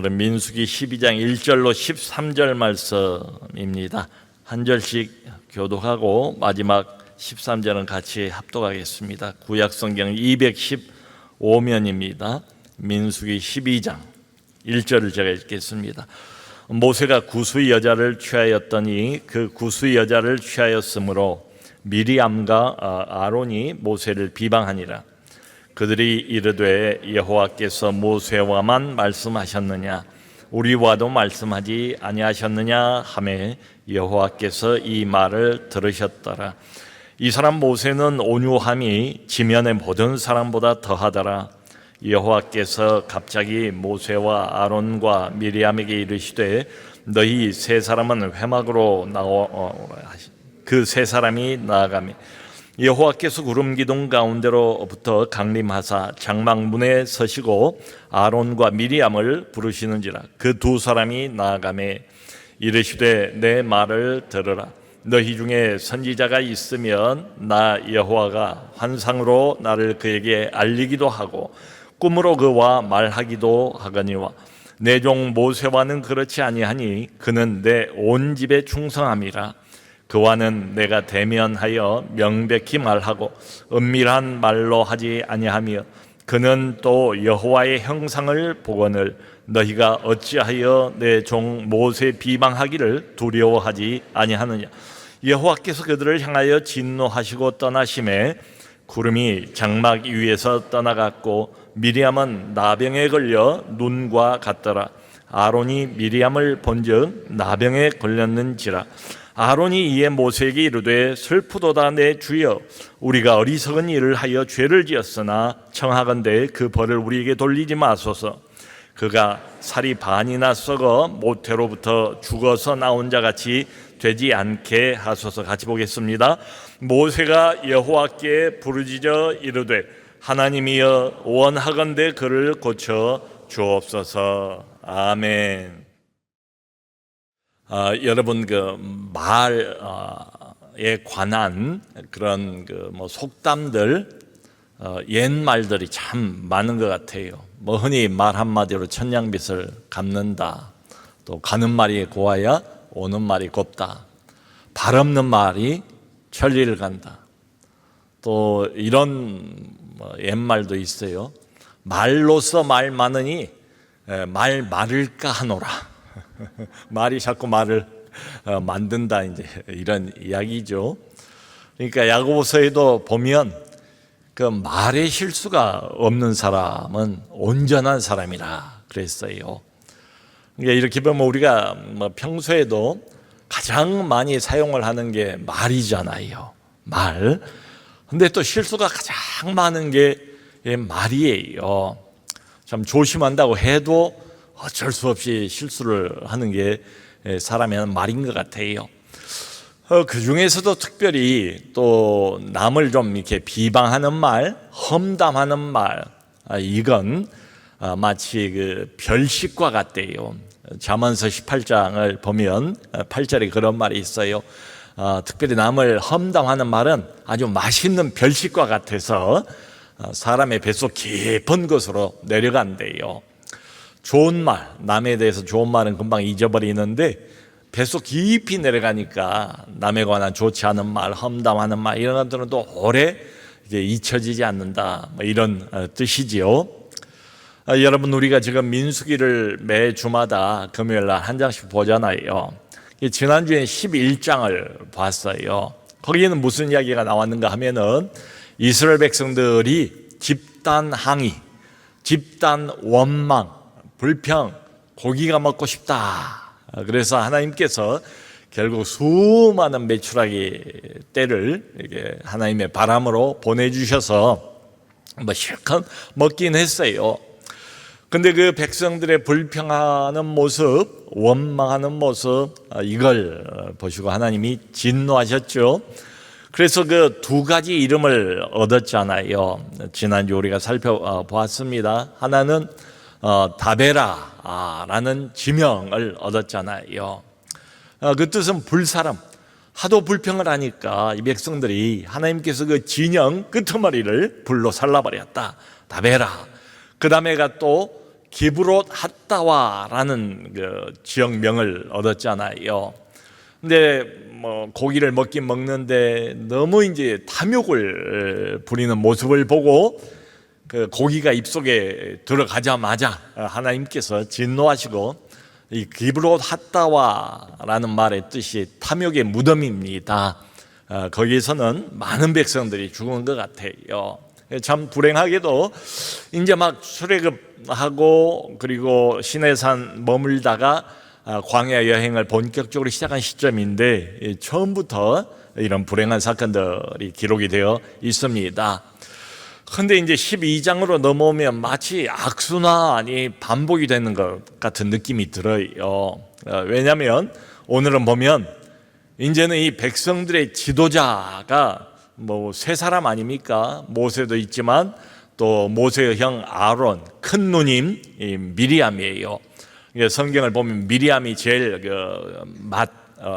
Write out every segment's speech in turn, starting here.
오늘은 민수기 12장 1절로 13절 말씀입니다. 한 절씩 교독하고 마지막 13절은 같이 합독하겠습니다. 구약성경 215면입니다. 민수기 12장 1절을 제가 읽겠습니다. 모세가 구스의 여자를 취하였더니 그 구스의 여자를 취하였으므로 미리암과 아론이 모세를 비방하니라. 그들이 이르되 여호와께서 모세와만 말씀하셨느냐 우리와도 말씀하지 아니하셨느냐 하매 여호와께서 이 말을 들으셨더라. 이 사람 모세는 온유함이 지면의 모든 사람보다 더하더라. 여호와께서 갑자기 모세와 아론과 미리암에게 이르시되 너희 세 사람은 회막으로 나오라. 그 세 사람이 나아가며 여호와께서 구름 기둥 가운데로부터 강림하사 장막문에 서시고 아론과 미리암을 부르시는지라. 그 두 사람이 나아가매 이르시되 내 말을 들으라. 너희 중에 선지자가 있으면 나 여호와가 환상으로 나를 그에게 알리기도 하고 꿈으로 그와 말하기도 하거니와 내 종 모세와는 그렇지 아니하니 그는 내 온 집에 충성함이라. 그와는 내가 대면하여 명백히 말하고 은밀한 말로 하지 아니하며 그는 또 여호와의 형상을 보거늘 너희가 어찌하여 내 종 모세 비방하기를 두려워하지 아니하느냐. 여호와께서 그들을 향하여 진노하시고 떠나심에 구름이 장막 위에서 떠나갔고 미리암은 나병에 걸려 눈과 같더라. 아론이 미리암을 본즉 나병에 걸렸는지라. 아론이 이에 모세에게 이르되 슬프도다 내 주여 우리가 어리석은 일을 하여 죄를 지었으나 청하건대 그 벌을 우리에게 돌리지 마소서. 그가 살이 반이나 썩어 모태로부터 죽어서 나온 자같이 되지 않게 하소서. 같이 보겠습니다. 모세가 여호와께 부르짖어 이르되 하나님이여 원하건대 그를 고쳐 주옵소서. 아멘. 여러분 그 말에 관한 그런 그 속담들 옛 말들이 참 많은 것 같아요. 흔히 말 한마디로 천냥빚을 갚는다. 또 가는 말이 고와야 오는 말이 곱다. 발 없는 말이 천리를 간다. 또 이런 옛말도 있어요. 말로써 말 많으니 말 많을까 하노라. 말이 자꾸 말을 만든다, 이제 이런 이야기죠. 그러니까 야고보서에도 보면 그 말에 실수가 없는 사람은 온전한 사람이라 그랬어요. 그러니까 이렇게 보면 우리가 평소에도 가장 많이 사용을 하는 게 말이잖아요. 말. 근데 또 실수가 가장 많은 게 말이에요. 참 조심한다고 해도 어쩔 수 없이 실수를 하는 게 사람의 말인 것 같아요. 그 중에서도 특별히 또 남을 좀 이렇게 비방하는 말, 험담하는 말, 이건 마치 그 별식과 같대요. 잠언서 18장을 보면 8절에 그런 말이 있어요. 특별히 남을 험담하는 말은 아주 맛있는 별식과 같아서 사람의 뱃속 깊은 곳으로 내려간대요. 좋은 말, 남에 대해서 좋은 말은 금방 잊어버리는데 뱃속 깊이 내려가니까 남에 관한 좋지 않은 말, 험담하는 말 이런 것들은 또 오래 이제 잊혀지지 않는다, 이런 뜻이지요. 여러분 우리가 지금 민수기를 매 주마다 금요일 날 한 장씩 보잖아요. 지난주에 11장을 봤어요. 거기에는 무슨 이야기가 나왔는가 하면은 이스라엘 백성들이 집단 항의, 집단 원망, 불평, 고기가 먹고 싶다. 그래서 하나님께서 결국 수많은 메추라기 떼를 이렇게 하나님의 바람으로 보내주셔서 실컷 먹긴 했어요. 근데 그 백성들의 불평하는 모습, 원망하는 모습, 이걸 보시고 하나님이 진노하셨죠. 그래서 그 두 가지 이름을 얻었잖아요. 지난주 우리가 살펴보았습니다. 하나는 다베라라는 지명을 얻었잖아요. 그 뜻은 불사람. 하도 불평을 하니까 이 백성들이 하나님께서 그 진영 끄트머리를 불로 살라버렸다. 다베라. 그 다음에가 또 기브롯 핫다와라는 그 지역명을 얻었잖아요. 근데 뭐 고기를 먹긴 먹는데 너무 이제 탐욕을 부리는 모습을 보고 그 고기가 입속에 들어가자마자 하나님께서 진노하시고, 이 기브롯 핫다와라는 말의 뜻이 탐욕의 무덤입니다. 거기에서는 많은 백성들이 죽은 것 같아요. 참 불행하게도 이제 막 출애굽하고 그리고 시내산 머물다가 광야 여행을 본격적으로 시작한 시점인데, 처음부터 이런 불행한 사건들이 기록이 되어 있습니다. 그런데 이제 12장으로 넘어오면 마치 악순환이 반복이 되는 것 같은 느낌이 들어요. 왜냐하면 오늘은 보면 이제는 이 백성들의 지도자가 뭐 세 사람 아닙니까? 모세도 있지만 또 모세의 형 아론, 큰 누님 미리암이에요. 성경을 보면 미리암이 제일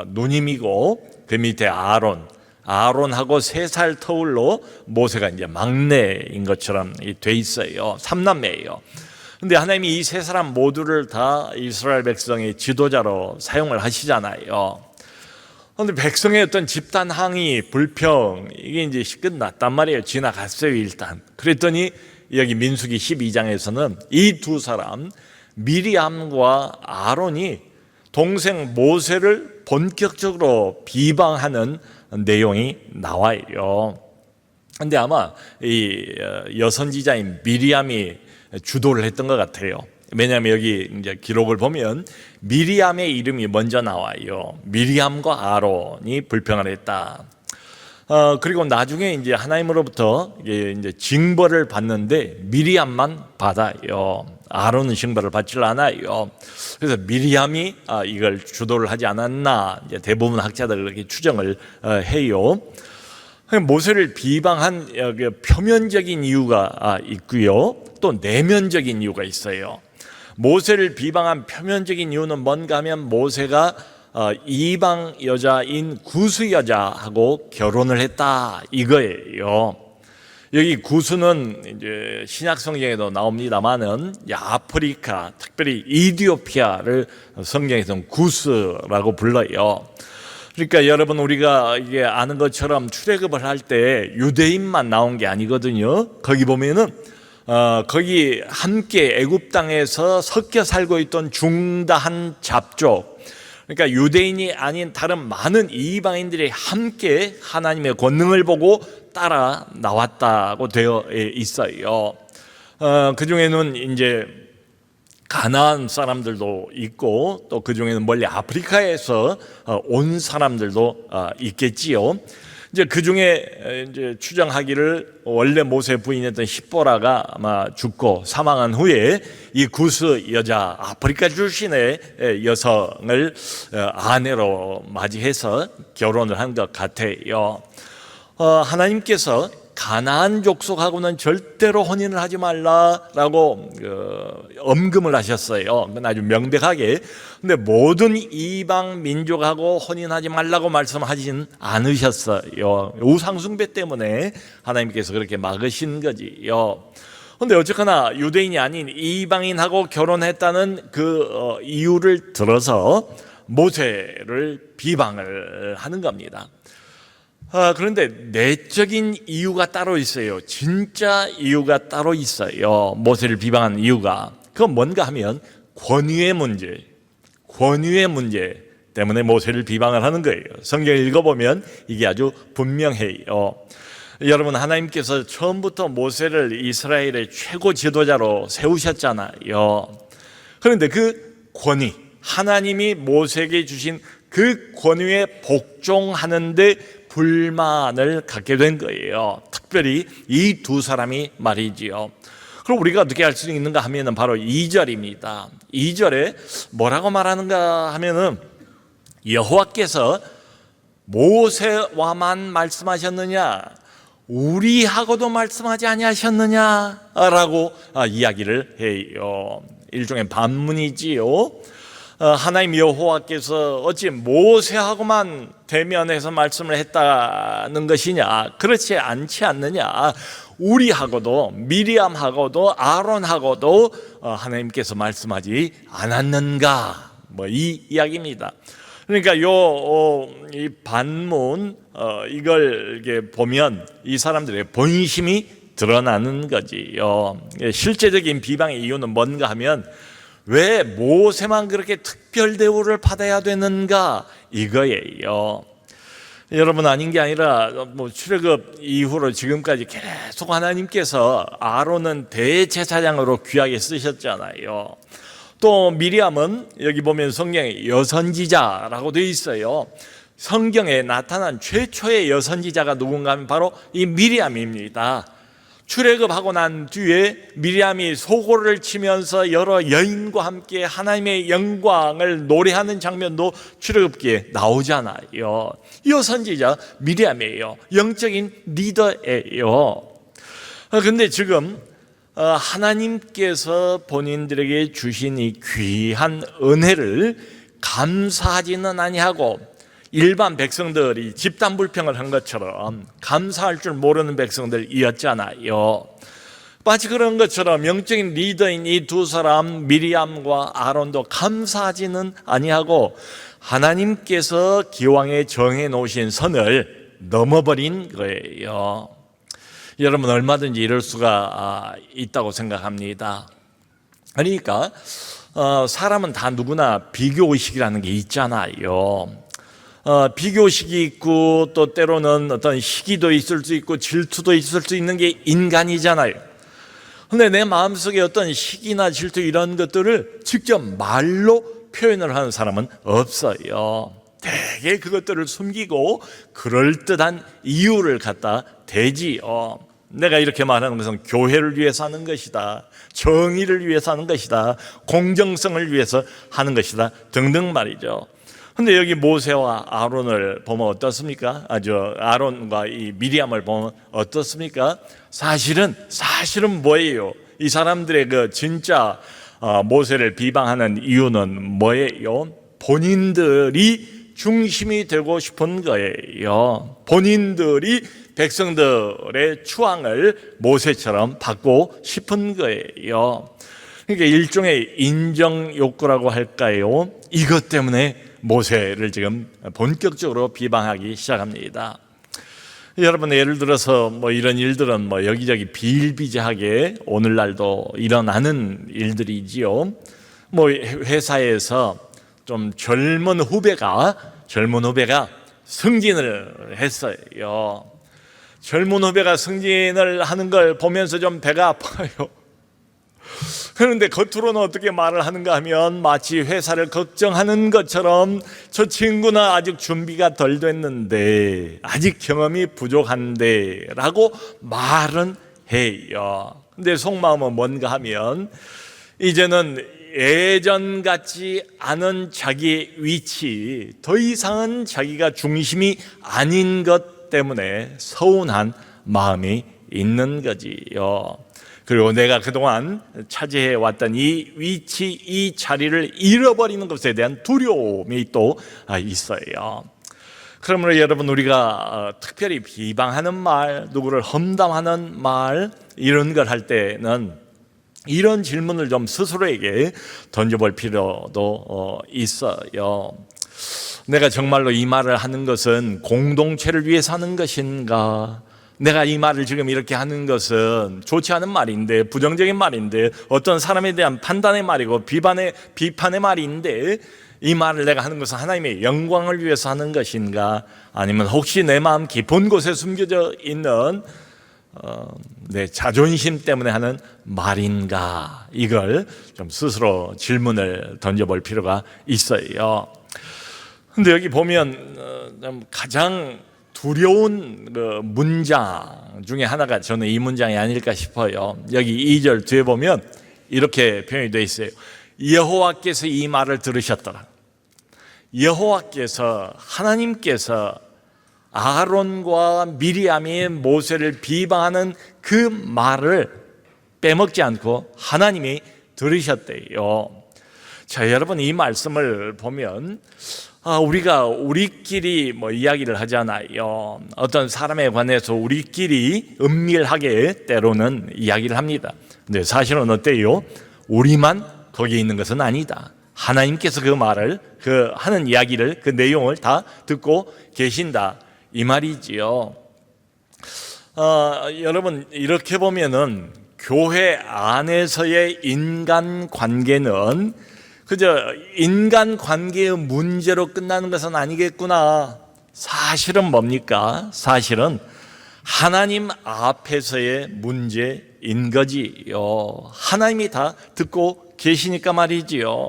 누님이고 그 밑에 아론하고 3살 터울로 모세가 이제 막내인 것처럼 돼 있어요. 3남매예요. 근데 하나님이 이 세 사람 모두를 다 이스라엘 백성의 지도자로 사용을 하시잖아요. 그런데 백성의 어떤 집단 항의, 불평, 이게 이제 끝났단 말이에요. 지나갔어요, 일단. 그랬더니 여기 민수기 12장에서는 이 두 사람, 미리암과 아론이 동생 모세를 본격적으로 비방하는 내용이 나와요. 근데 아마 이 여선지자인 미리암이 주도를 했던 것 같아요. 왜냐하면 여기 이제 기록을 보면 미리암의 이름이 먼저 나와요. 미리암과 아론이 불평을 했다. 그리고 나중에 이제 하나님으로부터 이제 징벌을 받는데 미리암만 받아요. 아론은 징벌을 받질 않아요. 그래서 미리암이 이걸 주도를 하지 않았나, 이제 대부분 학자들 그렇게 추정을 해요. 모세를 비방한 표면적인 이유가 있고요, 또 내면적인 이유가 있어요. 모세를 비방한 표면적인 이유는 뭔가 하면 모세가 이방 여자인 구스 여자하고 결혼을 했다, 이거예요. 여기 구스는 이제 신약 성경에도 나옵니다만은 아프리카, 특별히 이디오피아를 성경에서는 구스라고 불러요. 그러니까 여러분, 우리가 이게 아는 것처럼 출애굽을 할 때 유대인만 나온 게 아니거든요. 거기 보면은 거기 함께 애굽 땅에서 섞여 살고 있던 중다한 잡족, 그러니까 유대인이 아닌 다른 많은 이방인들이 함께 하나님의 권능을 보고 따라 나왔다고 되어 있어요. 그 중에는 이제 가나안 사람들도 있고 또 그 중에는 멀리 아프리카에서 온 사람들도 있겠지요. 이제 그 중에 이제 추정하기를 원래 모세 부인이었던 십보라가 아마 죽고 사망한 후에 이 구스 여자, 아프리카 출신의 여성을 아내로 맞이해서 결혼을 한 것 같아요. 하나님께서 가나안 족속하고는 절대로 혼인을 하지 말라라고 엄금을 하셨어요. 그건 아주 명백하게. 근데 모든 이방 민족하고 혼인하지 말라고 말씀하진 않으셨어요. 우상숭배 때문에 하나님께서 그렇게 막으신 거지요. 근데 어쨌거나 유대인이 아닌 이방인하고 결혼했다는 그 이유를 들어서 모세를 비방을 하는 겁니다. 그런데 내적인 이유가 따로 있어요. 진짜 이유가 따로 있어요. 모세를 비방하는 이유가. 그건 뭔가 하면 권위의 문제 때문에 모세를 비방을 하는 거예요. 성경을 읽어보면 이게 아주 분명해요. 여러분, 하나님께서 처음부터 모세를 이스라엘의 최고 지도자로 세우셨잖아요. 그런데 그 권위, 하나님이 모세에게 주신 그 권위에 복종하는데 불만을 갖게 된 거예요. 특별히 이 두 사람이 말이지요. 그럼 우리가 어떻게 할 수 있는가 하면은 바로 2절입니다. 2절에 뭐라고 말하는가 하면은 여호와께서 모세와만 말씀하셨느냐, 우리하고도 말씀하지 아니하셨느냐라고 이야기를 해요. 일종의 반문이지요. 하나님 여호와께서 어찌 모세하고만 대면해서 말씀을 했다는 것이냐? 그렇지 않지 않느냐? 우리하고도 미리암하고도 아론하고도 하나님께서 말씀하지 않았는가? 이 이야기입니다. 그러니까 이 반문 이걸 이렇게 보면 이 사람들의 본심이 드러나는 거지요. 실제적인 비방의 이유는 뭔가 하면 왜 모세만 그렇게 특별 대우를 받아야 되는가 이거예요. 여러분, 아닌 게 아니라 출애굽 이후로 지금까지 계속 하나님께서 아론은 대제사장으로 귀하게 쓰셨잖아요. 또 미리암은 여기 보면 성경에 여선지자라고 되어 있어요. 성경에 나타난 최초의 여선지자가 누군가 하면 바로 이 미리암입니다. 출애굽하고 난 뒤에 미리암이 소고를 치면서 여러 여인과 함께 하나님의 영광을 노래하는 장면도 출애굽기에 나오잖아요. 이 여선지자 미리암이에요. 영적인 리더예요. 그런데 지금 하나님께서 본인들에게 주신 이 귀한 은혜를 감사하지는 아니하고 일반 백성들이 집단불평을 한 것처럼 감사할 줄 모르는 백성들이었잖아요. 마치 그런 것처럼 영적인 리더인 이 두 사람 미리암과 아론도 감사하지는 아니하고 하나님께서 기왕에 정해 놓으신 선을 넘어버린 거예요. 여러분, 얼마든지 이럴 수가 있다고 생각합니다. 그러니까 사람은 다 누구나 비교의식이라는 게 있잖아요. 비교식이 있고 또 때로는 어떤 시기도 있을 수 있고 질투도 있을 수 있는 게 인간이잖아요. 근데 내 마음속에 어떤 시기나 질투 이런 것들을 직접 말로 표현을 하는 사람은 없어요. 대개 그것들을 숨기고 그럴듯한 이유를 갖다 대지요. 내가 이렇게 말하는 것은 교회를 위해서 하는 것이다, 정의를 위해서 하는 것이다, 공정성을 위해서 하는 것이다 등등 말이죠. 근데 여기 모세와 아론을 보면 어떻습니까? 아론과 이 미리암을 보면 어떻습니까? 사실은 뭐예요? 이 사람들의 그 진짜 모세를 비방하는 이유는 뭐예요? 본인들이 중심이 되고 싶은 거예요. 본인들이 백성들의 추앙을 모세처럼 받고 싶은 거예요. 그러니까 일종의 인정 욕구라고 할까요? 이것 때문에 모세를 지금 본격적으로 비방하기 시작합니다. 여러분, 예를 들어서 이런 일들은 여기저기 비일비재하게 오늘날도 일어나는 일들이지요. 회사에서 좀 젊은 후배가 승진을 했어요. 젊은 후배가 승진을 하는 걸 보면서 좀 배가 아파요. 그런데 겉으로는 어떻게 말을 하는가 하면 마치 회사를 걱정하는 것처럼 저 친구는 아직 준비가 덜 됐는데, 아직 경험이 부족한데 라고 말은 해요. 근데 속마음은 뭔가 하면 이제는 예전 같지 않은 자기의 위치, 더 이상은 자기가 중심이 아닌 것 때문에 서운한 마음이 있는 거지요. 그리고 내가 그동안 차지해왔던 이 위치, 이 자리를 잃어버리는 것에 대한 두려움이 또 있어요. 그러므로 여러분, 우리가 특별히 비방하는 말, 누구를 험담하는 말 이런 걸 할 때는 이런 질문을 좀 스스로에게 던져볼 필요도 있어요. 내가 정말로 이 말을 하는 것은 공동체를 위해서 하는 것인가? 내가 이 말을 지금 이렇게 하는 것은 좋지 않은 말인데, 부정적인 말인데, 어떤 사람에 대한 판단의 말이고 비판의 말인데, 이 말을 내가 하는 것은 하나님의 영광을 위해서 하는 것인가? 아니면 혹시 내 마음 깊은 곳에 숨겨져 있는 내 자존심 때문에 하는 말인가? 이걸 좀 스스로 질문을 던져볼 필요가 있어요. 근데 여기 보면 가장 두려운 그 문장 중에 하나가 저는 이 문장이 아닐까 싶어요. 여기 2절 뒤에 보면 이렇게 표현이 되어 있어요. 여호와께서 이 말을 들으셨더라. 여호와께서, 하나님께서 아론과 미리암이 모세를 비방하는 그 말을 빼먹지 않고 하나님이 들으셨대요. 자, 여러분, 이 말씀을 보면 우리가 우리끼리 이야기를 하잖아요. 어떤 사람에 관해서 우리끼리 은밀하게 때로는 이야기를 합니다. 근데 사실은 어때요? 우리만 거기에 있는 것은 아니다. 하나님께서 그 말을, 그 하는 이야기를, 그 내용을 다 듣고 계신다, 이 말이지요. 여러분, 이렇게 보면은 교회 안에서의 인간 관계는 그저 인간 관계의 문제로 끝나는 것은 아니겠구나. 사실은 뭡니까? 사실은 하나님 앞에서의 문제인 거지요. 하나님이 다 듣고 계시니까 말이지요.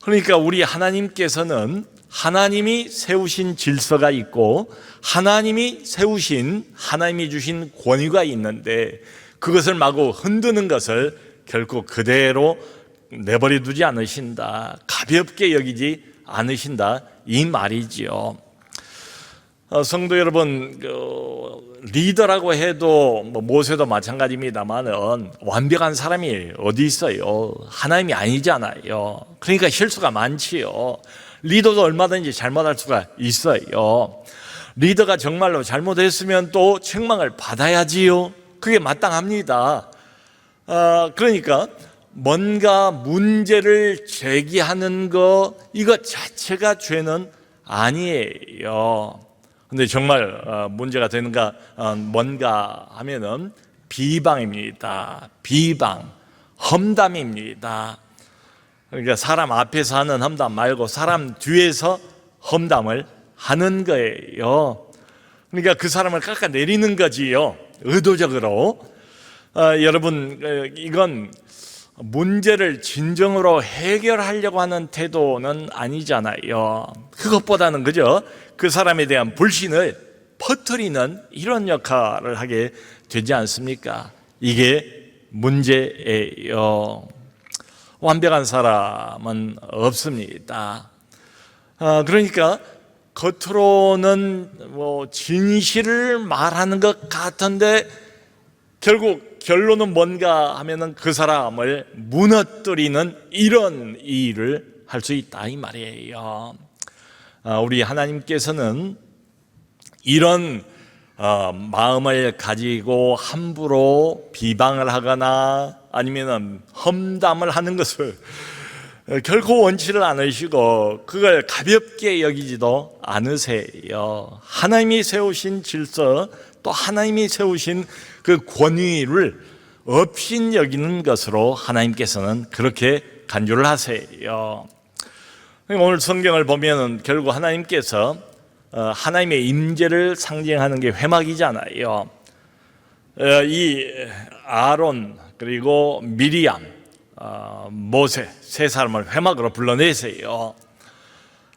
그러니까 우리 하나님께서는 하나님이 세우신 질서가 있고 하나님이 주신 권위가 있는데 그것을 마구 흔드는 것을 결코 그대로 내버려 두지 않으신다, 가볍게 여기지 않으신다, 이 말이지요. 성도 여러분, 리더라고 해도 모세도 마찬가지입니다만은 완벽한 사람이 어디 있어요? 하나님이 아니잖아요. 그러니까 실수가 많지요. 리더도 얼마든지 잘못할 수가 있어요. 리더가 정말로 잘못했으면 또 책망을 받아야지요. 그게 마땅합니다. 그러니까 뭔가 문제를 제기하는 거, 이것 자체가 죄는 아니에요. 근데 정말 문제가 되는가, 뭔가 하면은 비방입니다. 비방, 험담입니다. 그러니까 사람 앞에서 하는 험담 말고 사람 뒤에서 험담을 하는 거예요. 그러니까 그 사람을 깎아내리는 거지요, 의도적으로. 여러분, 이건 문제를 진정으로 해결하려고 하는 태도는 아니잖아요. 그것보다는 그저 그 사람에 대한 불신을 퍼뜨리는 이런 역할을 하게 되지 않습니까? 이게 문제예요. 완벽한 사람은 없습니다. 그러니까 겉으로는 진실을 말하는 것 같은데 결국 결론은 뭔가 하면은 그 사람을 무너뜨리는 이런 일을 할 수 있다, 이 말이에요. 우리 하나님께서는 이런 마음을 가지고 함부로 비방을 하거나 아니면 험담을 하는 것을 결코 원치를 않으시고 그걸 가볍게 여기지도 않으세요. 하나님이 세우신 질서, 또 하나님이 세우신 그 권위를 업신여기는 것으로 하나님께서는 그렇게 간주를 하세요. 오늘 성경을 보면 결국 하나님께서 하나님의 임재를 상징하는 게 회막이잖아요. 이 아론 그리고 미리암, 모세 세 사람을 회막으로 불러내세요.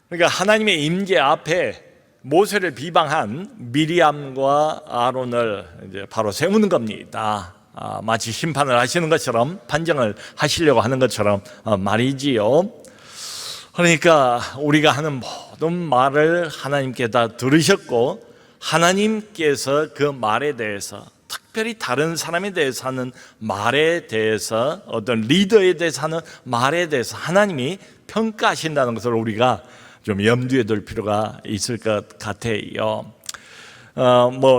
그러니까 하나님의 임재 앞에 모세를 비방한 미리암과 아론을 이제 바로 세우는 겁니다. 마치 심판을 하시는 것처럼, 판정을 하시려고 하는 것처럼 말이지요. 그러니까 우리가 하는 모든 말을 하나님께 다 들으셨고 하나님께서 그 말에 대해서, 특별히 다른 사람에 대해서 하는 말에 대해서, 어떤 리더에 대해서 하는 말에 대해서 하나님이 평가하신다는 것을 우리가 좀 염두에 둘 필요가 있을 것 같아요.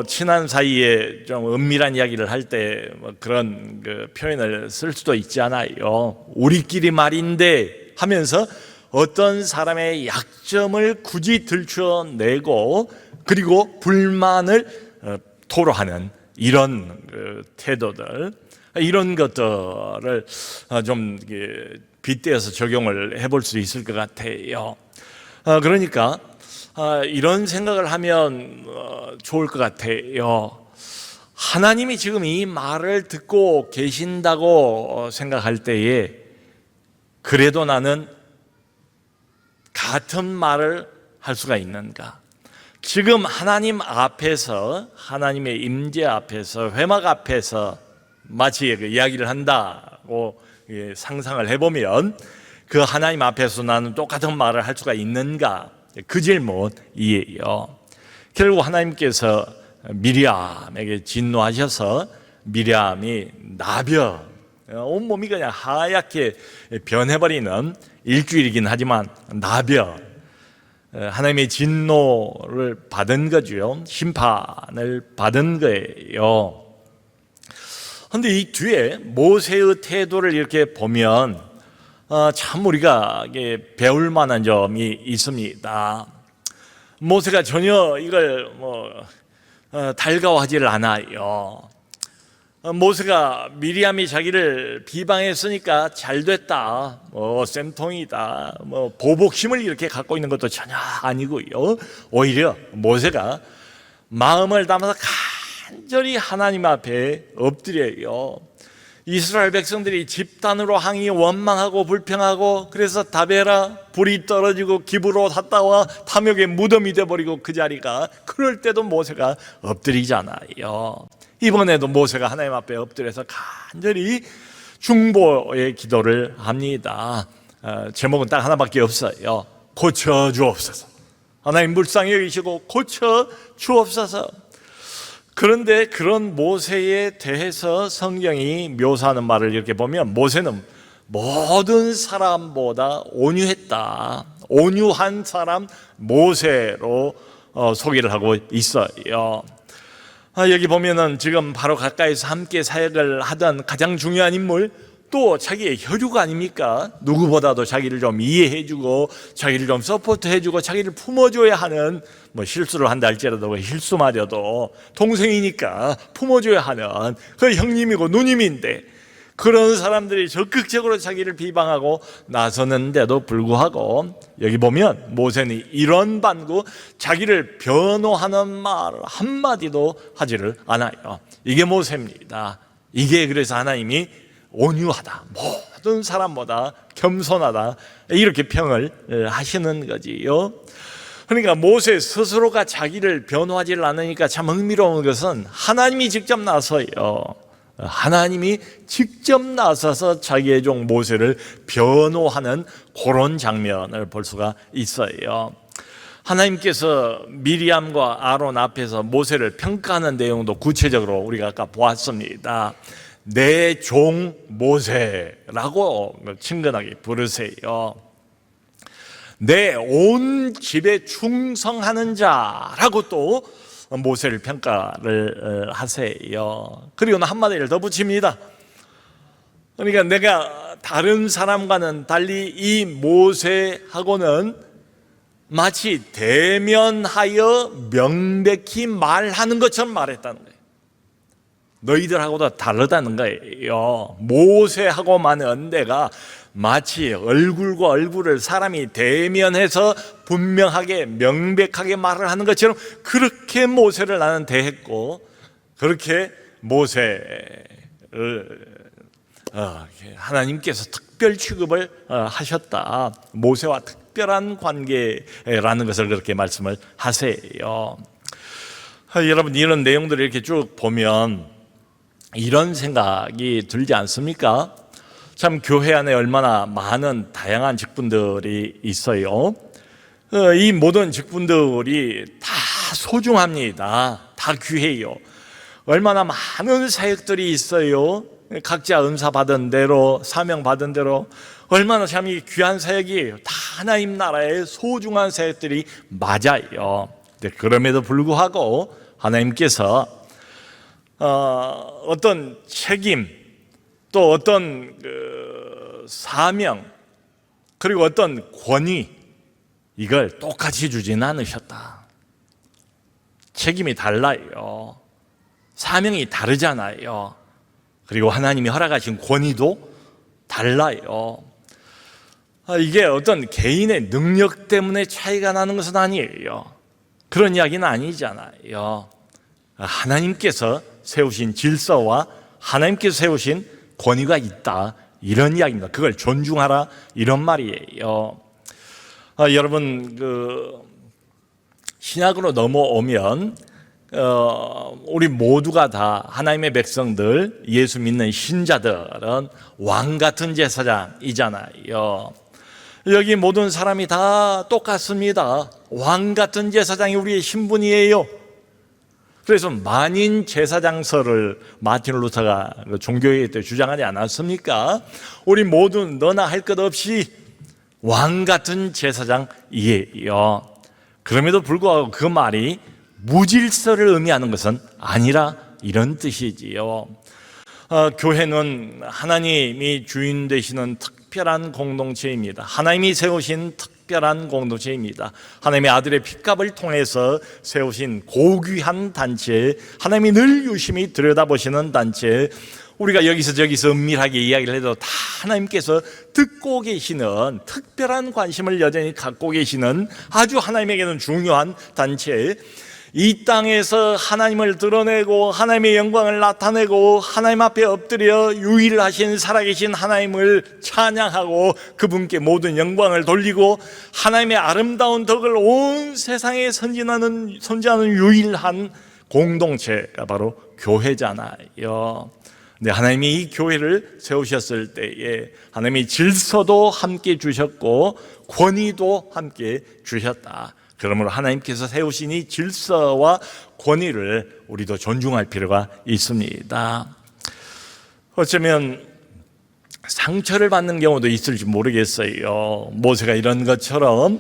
친한 사이에 좀 은밀한 이야기를 할 때 그런 그 표현을 쓸 수도 있잖아요. 우리끼리 말인데 하면서 어떤 사람의 약점을 굳이 들춰내고 그리고 불만을 토로하는 이런 태도들, 이런 것들을 좀 빗대어서 적용을 해볼 수 있을 것 같아요. 그러니까 이런 생각을 하면 좋을 것 같아요. 하나님이 지금 이 말을 듣고 계신다고 생각할 때에 그래도 나는 같은 말을 할 수가 있는가? 지금 하나님 앞에서, 하나님의 임재 앞에서, 회막 앞에서 마치 그 이야기를 한다고 상상을 해보면 그 하나님 앞에서 나는 똑같은 말을 할 수가 있는가? 그 질문이에요. 결국 하나님께서 미리암에게 진노하셔서 미리암이 나병, 온몸이 그냥 하얗게 변해버리는 일주일이긴 하지만 나병, 하나님의 진노를 받은 거죠. 심판을 받은 거예요. 그런데 이 뒤에 모세의 태도를 이렇게 보면 참 우리가 배울 만한 점이 있습니다. 모세가 전혀 이걸 달가워하지를 않아요. 모세가 미리암이 자기를 비방했으니까 잘됐다, 쌤통이다, 보복심을 이렇게 갖고 있는 것도 전혀 아니고요. 오히려 모세가 마음을 담아서 간절히 하나님 앞에 엎드려요. 이스라엘 백성들이 집단으로 항의 원망하고 불평하고, 그래서 다베라 불이 떨어지고 기브로 샀다와 탐욕의 무덤이 돼버리고 그 자리가, 그럴 때도 모세가 엎드리잖아요. 이번에도 모세가 하나님 앞에 엎드려서 간절히 중보의 기도를 합니다. 제목은 딱 하나밖에 없어요. 고쳐 주옵소서. 하나님 불쌍히 여기시고 고쳐 주옵소서. 그런데 그런 모세에 대해서 성경이 묘사하는 말을 이렇게 보면, 모세는 모든 사람보다 온유했다, 온유한 사람 모세로 소개를 하고 있어요. 여기 보면은 지금 바로 가까이서 함께 사역을 하던 가장 중요한 인물, 또 자기의 혈육 아닙니까? 누구보다도 자기를 좀 이해해주고 자기를 좀 서포트해주고 자기를 품어줘야 하는, 실수를 한다 할지라도 실수마저도 동생이니까 품어줘야 하는 그 형님이고 누님인데, 그런 사람들이 적극적으로 자기를 비방하고 나서는데도 불구하고 여기 보면 모세는 이런 반구, 자기를 변호하는 말 한마디도 하지를 않아요. 이게 모세입니다. 이게 그래서 하나님이 온유하다, 모든 사람보다 겸손하다, 이렇게 평을 하시는 거지요. 그러니까 모세 스스로가 자기를 변호하지를 않으니까 참 흥미로운 것은 하나님이 직접 나서요. 하나님이 직접 나서서 자기의 종 모세를 변호하는 그런 장면을 볼 수가 있어요. 하나님께서 미리암과 아론 앞에서 모세를 평가하는 내용도 구체적으로 우리가 아까 보았습니다. 내 종 모세라고 친근하게 부르세요. 내 온 집에 충성하는 자라고 또 모세를 평가를 하세요. 그리고 한마디를 더 붙입니다. 그러니까 내가 다른 사람과는 달리 이 모세하고는 마치 대면하여 명백히 말하는 것처럼 말했다는 거예요. 너희들하고도 다르다는 거예요. 모세하고만은 내가 마치 얼굴과 얼굴을 사람이 대면해서 분명하게 명백하게 말을 하는 것처럼 그렇게 모세를 나는 대했고, 그렇게 모세를 하나님께서 특별 취급을 하셨다. 모세와 특별한 관계라는 것을 그렇게 말씀을 하세요. 여러분, 이런 내용들을 이렇게 쭉 보면 이런 생각이 들지 않습니까? 참 교회 안에 얼마나 많은 다양한 직분들이 있어요. 이 모든 직분들이 다 소중합니다. 다 귀해요. 얼마나 많은 사역들이 있어요. 각자 은사 받은 대로, 사명 받은 대로 얼마나 참 이 귀한 사역이에요. 다 하나님 나라의 소중한 사역들이 맞아요. 그럼에도 불구하고 하나님께서 어떤 책임, 또 어떤 사명, 그리고 어떤 권위, 이걸 똑같이 주지는 않으셨다. 책임이 달라요. 사명이 다르잖아요. 그리고 하나님이 허락하신 권위도 달라요. 이게 어떤 개인의 능력 때문에 차이가 나는 것은 아니에요. 그런 이야기는 아니잖아요. 하나님께서 세우신 질서와 하나님께서 세우신 권위가 있다, 이런 이야기입니다. 그걸 존중하라, 이런 말이에요. 여러분, 신약으로 넘어오면 우리 모두가 다 하나님의 백성들, 예수 믿는 신자들은 왕 같은 제사장이잖아요. 여기 모든 사람이 다 똑같습니다. 왕 같은 제사장이 우리의 신분이에요. 그래서 만인 제사장설을 마틴 루터가 종교회의 때 주장하지 않았습니까? 우리 모두 너나 할 것 없이 왕 같은 제사장이에요. 그럼에도 불구하고 그 말이 무질서를 의미하는 것은 아니라 이런 뜻이지요. 교회는 하나님이 주인 되시는 특별한 공동체입니다. 하나님이 세우신 특별한 공동체입니다. 하나님의 아들의 핏값을 통해서 세우신 고귀한 단체, 하나님이 늘 유심히 들여다보시는 단체, 우리가 여기서 저기서 은밀하게 이야기를 해도 다 하나님께서 듣고 계시는 특별한 관심을 여전히 갖고 계시는 아주 하나님에게는 중요한 단체, 이 땅에서 하나님을 드러내고 하나님의 영광을 나타내고 하나님 앞에 엎드려 유일하신 살아계신 하나님을 찬양하고 그분께 모든 영광을 돌리고 하나님의 아름다운 덕을 온 세상에 선지하는 유일한 공동체가 바로 교회잖아요. 근데 하나님이 이 교회를 세우셨을 때에 하나님이 질서도 함께 주셨고 권위도 함께 주셨다. 그러므로 하나님께서 세우신 이 질서와 권위를 우리도 존중할 필요가 있습니다. 어쩌면 상처를 받는 경우도 있을지 모르겠어요. 모세가 이런 것처럼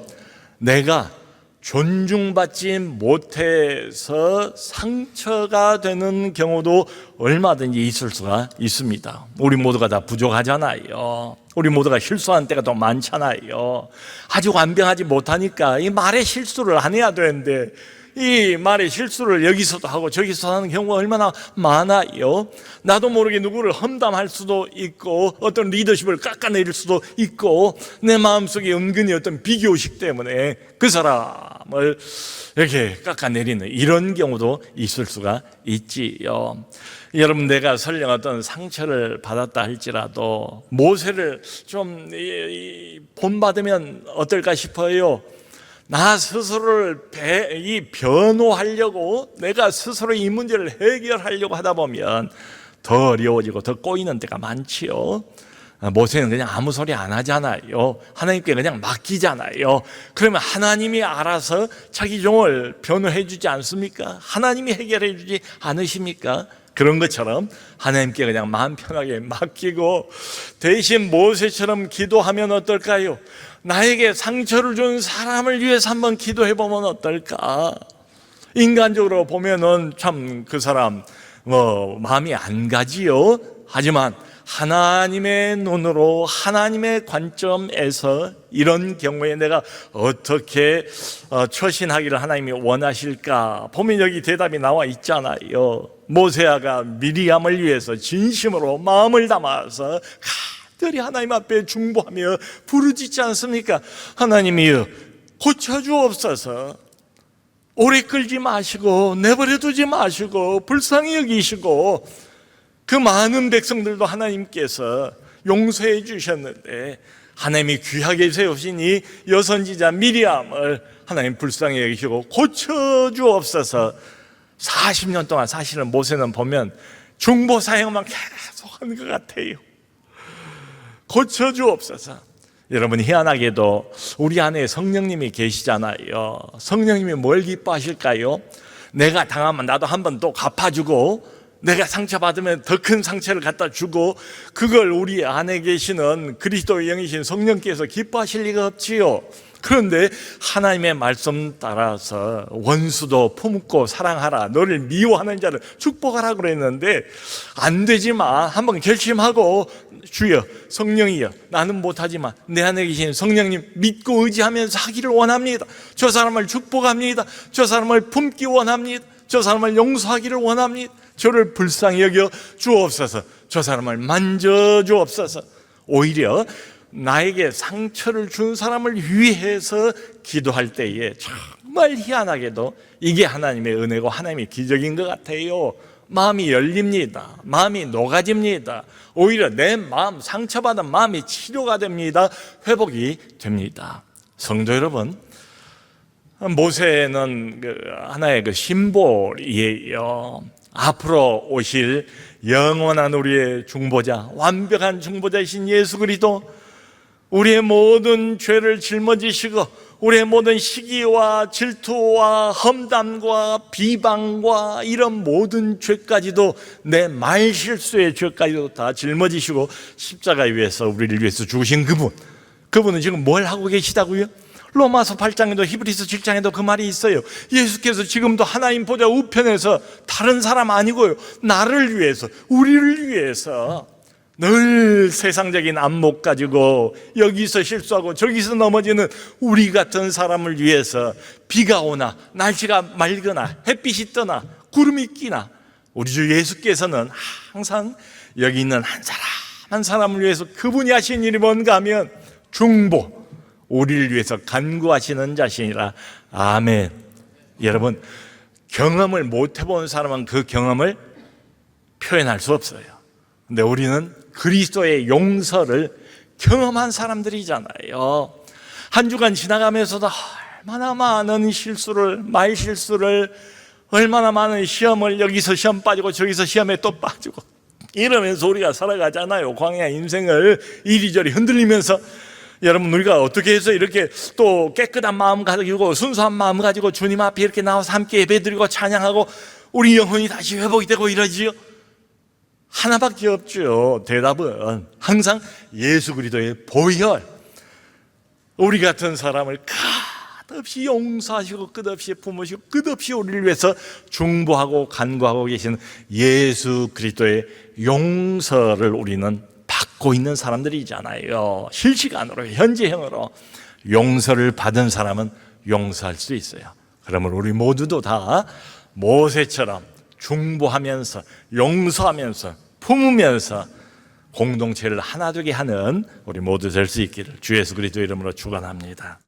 내가 존중받지 못해서 상처가 되는 경우도 얼마든지 있을 수가 있습니다. 우리 모두가 다 부족하잖아요. 우리 모두가 실수한 때가 더 많잖아요. 아주 완벽하지 못하니까 이 말에 실수를 안 해야 되는데 이 말에 실수를 여기서도 하고 저기서 하는 경우가 얼마나 많아요. 나도 모르게 누구를 험담할 수도 있고 어떤 리더십을 깎아내릴 수도 있고 내 마음속에 은근히 어떤 비교식 때문에 그 사람을 이렇게 깎아내리는 이런 경우도 있을 수가 있지요. 여러분, 내가 설령 어떤 상처를 받았다 할지라도 모세를 좀 본받으면 어떨까 싶어요. 나 스스로를 변호하려고 내가 스스로 이 문제를 해결하려고 하다 보면 더 어려워지고 더 꼬이는 때가 많지요. 모세는 그냥 아무 소리 안 하잖아요. 하나님께 그냥 맡기잖아요. 그러면 하나님이 알아서 자기 종을 변호해 주지 않습니까? 하나님이 해결해 주지 않으십니까? 그런 것처럼 하나님께 그냥 마음 편하게 맡기고 대신 모세처럼 기도하면 어떨까요? 나에게 상처를 준 사람을 위해서 한번 기도해 보면 어떨까? 인간적으로 보면은 참 그 사람 마음이 안 가지요. 하지만 하나님의 눈으로 하나님의 관점에서 이런 경우에 내가 어떻게 처신하기를 하나님이 원하실까 보면 여기 대답이 나와 있잖아요. 모세아가 미리암을 위해서 진심으로 마음을 담아서 간절히 하나님 앞에 중보하며 부르짖지 않습니까? 하나님이여 고쳐주옵소서. 오래 끌지 마시고 내버려 두지 마시고 불쌍히 여기시고 그 많은 백성들도 하나님께서 용서해 주셨는데 하나님이 귀하게 세우신 이 여선지자 미리암을 하나님 불쌍히 여기시고 고쳐주옵소서. 40년 동안 사실은 모세는 보면 중보 사역만 계속 하는 것 같아요. 고쳐주옵소서. 여러분, 희한하게도 우리 안에 성령님이 계시잖아요. 성령님이 뭘 기뻐하실까요? 내가 당하면 나도 한 번 또 갚아주고 내가 상처받으면 더 큰 상처를 갖다 주고 그걸 우리 안에 계시는 그리스도의 영이신 성령께서 기뻐하실 리가 없지요. 그런데 하나님의 말씀 따라서 원수도 품고 사랑하라, 너를 미워하는 자를 축복하라 그랬는데 안 되지만 한번 결심하고 주여 성령이여 나는 못하지만 내 안에 계신 성령님 믿고 의지하면서 하기를 원합니다. 저 사람을 축복합니다. 저 사람을 품기 원합니다. 저 사람을 용서하기를 원합니다. 저를 불쌍히 여겨 주옵소서. 저 사람을 만져 주옵소서. 오히려 나에게 상처를 준 사람을 위해서 기도할 때에 정말 희한하게도 이게 하나님의 은혜고 하나님의 기적인 것 같아요. 마음이 열립니다. 마음이 녹아집니다. 오히려 내 마음, 상처받은 마음이 치료가 됩니다. 회복이 됩니다. 성도 여러분, 모세는 하나의 심볼이에요. 앞으로 오실 영원한 우리의 중보자, 완벽한 중보자이신 예수 그리스도, 우리의 모든 죄를 짊어지시고 우리의 모든 시기와 질투와 험담과 비방과 이런 모든 죄까지도, 내 말실수의 죄까지도 다 짊어지시고 십자가 위에서 우리를 위해서 죽으신 그분은 지금 뭘 하고 계시다고요? 로마서 8장에도 히브리서 7장에도 그 말이 있어요. 예수께서 지금도 하나님 보좌 우편에서 다른 사람 아니고요, 나를 위해서, 우리를 위해서 늘 세상적인 안목 가지고 여기서 실수하고 저기서 넘어지는 우리 같은 사람을 위해서 비가 오나 날씨가 맑거나 햇빛이 떠나 구름이 끼나 우리 주 예수께서는 항상 여기 있는 한 사람 한 사람을 위해서 그분이 하신 일이 뭔가 하면 중보, 우리를 위해서 간구하시는 자신이라. 아멘. 여러분, 경험을 못 해본 사람은 그 경험을 표현할 수 없어요. 근데 우리는 그리스도의 용서를 경험한 사람들이잖아요. 한 주간 지나가면서도 얼마나 많은 실수를, 말실수를, 얼마나 많은 시험을, 여기서 시험 빠지고 저기서 시험에 또 빠지고 이러면서 우리가 살아가잖아요. 광야 인생을 이리저리 흔들리면서. 여러분, 우리가 어떻게 해서 이렇게 또 깨끗한 마음 가지고 순수한 마음 가지고 주님 앞에 이렇게 나와서 함께 예배드리고 찬양하고 우리 영혼이 다시 회복이 되고 이러지요? 하나밖에 없죠. 대답은 항상 예수 그리스도의 보혈, 우리 같은 사람을 끝없이 용서하시고 끝없이 품으시고 끝없이 우리를 위해서 중보하고 간구하고 계시는 예수 그리스도의 용서를 우리는 받고 있는 사람들이잖아요. 실시간으로, 현재형으로 용서를 받은 사람은 용서할 수 있어요. 그러면 우리 모두도 다 모세처럼 중보하면서 용서하면서 품으면서 공동체를 하나 되게 하는 우리 모두 될 수 있기를 주 예수 그리스도 이름으로 축원합니다.